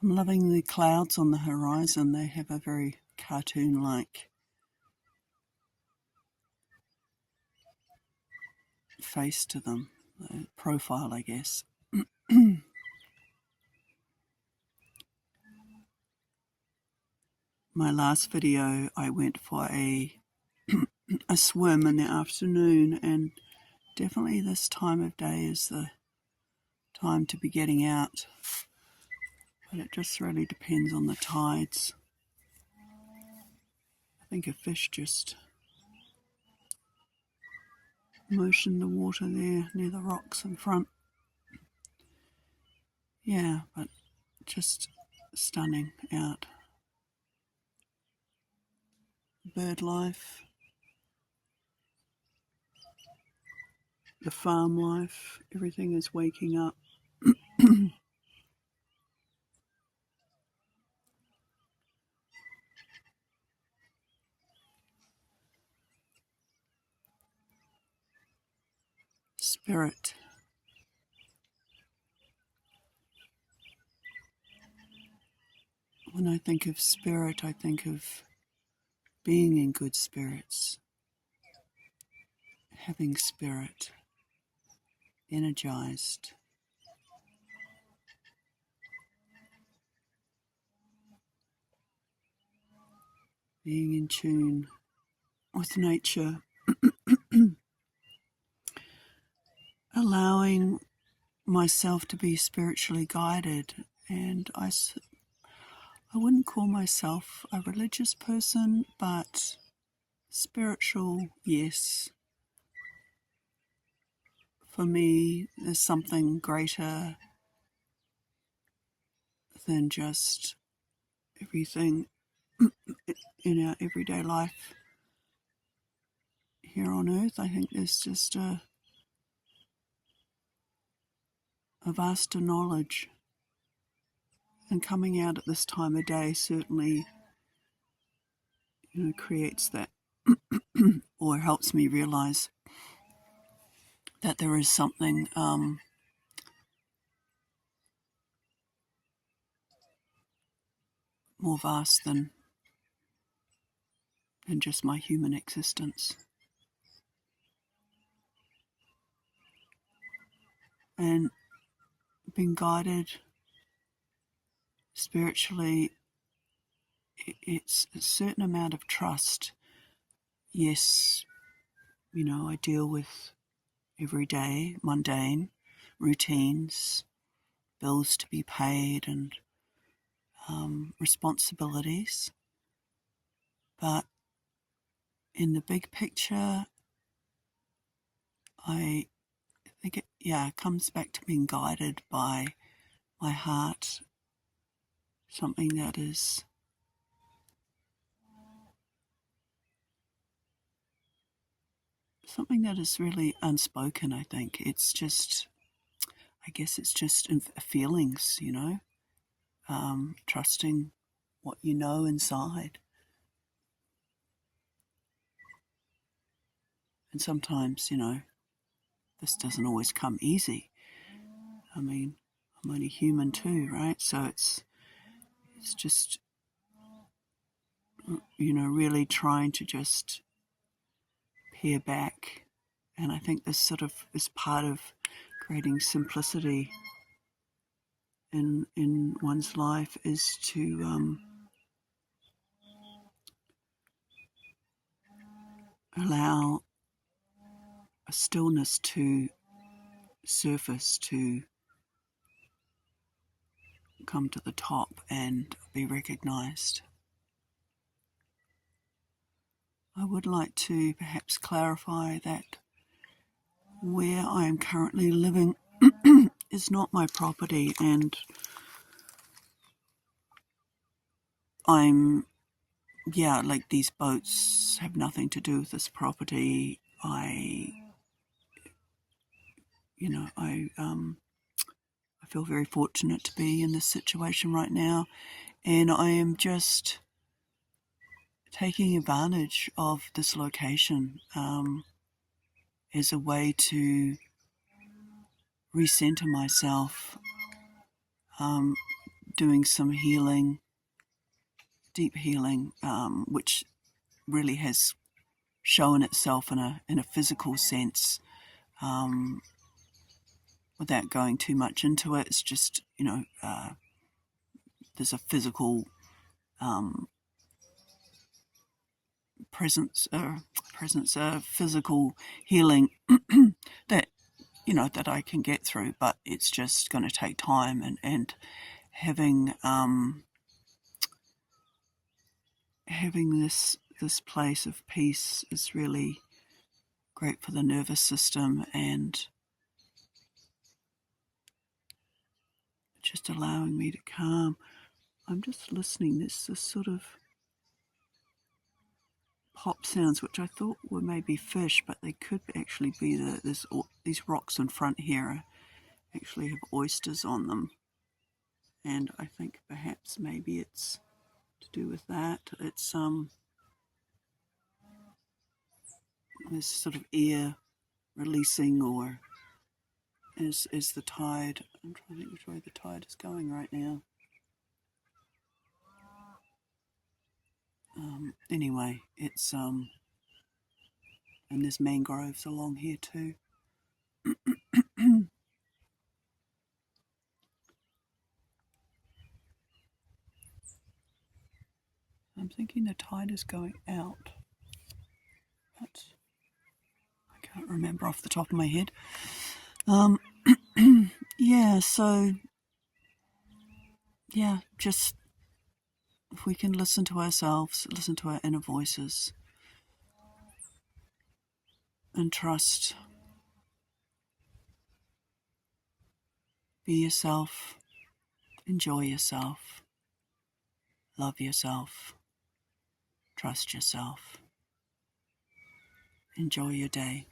I'm loving the clouds on the horizon. They have a very cartoon-like face to them, profile, I guess. My last video, I went for a swim in the afternoon, and definitely this time of day is the time to be getting out. But it just really depends on the tides. I think a fish just motioned the water there near the rocks in front. Yeah, but just stunning out. Bird life, the farm life, everything is waking up. Spirit. When I think of spirit, I think of being in good spirits, having spirit, energized. Being in tune with nature, allowing myself to be spiritually guided. And I wouldn't call myself a religious person, but spiritual, yes. For me, there's something greater than just everything in our everyday life here on earth. I think there's just a vaster knowledge, and coming out at this time of day certainly, creates that or helps me realize that there is something more vast than just my human existence. And being guided spiritually, it's a certain amount of trust. Yes, I deal with everyday, mundane routines, bills to be paid, and responsibilities. But in the big picture, I think it comes back to being guided by my heart, something that is really unspoken. I think it's just, in feelings, trusting what you know inside. And sometimes, this doesn't always come easy. I mean, I'm only human too, right? So it's just, really trying to just peer back. And I think this sort of is part of creating simplicity in one's life, is to allow a stillness to surface, to come to the top and be recognized. I would like to perhaps clarify that where I am currently living is not my property, and these boats have nothing to do with this property. I feel very fortunate to be in this situation right now, and I am just taking advantage of this location as a way to recenter myself, doing some healing, deep healing, which really has shown itself in a physical sense. Without going too much into it, it's just, there's a physical presence, physical healing that that I can get through, but it's just going to take time, and having this place of peace is really great for the nervous system, and just allowing me to calm. I'm just listening. There's this sort of pop sounds, which I thought were maybe fish, but they could actually be these rocks in front here actually have oysters on them, and I think perhaps maybe it's to do with that. It's this sort of air releasing, or is the tide. I'm trying to think which way the tide is going right now. Anyway, it's and there's mangroves along here too. I'm thinking the tide is going out, but I can't remember off the top of my head. Yeah, so just if we can listen to ourselves, listen to our inner voices, and trust. Be yourself, enjoy yourself, love yourself, trust yourself. Enjoy your day.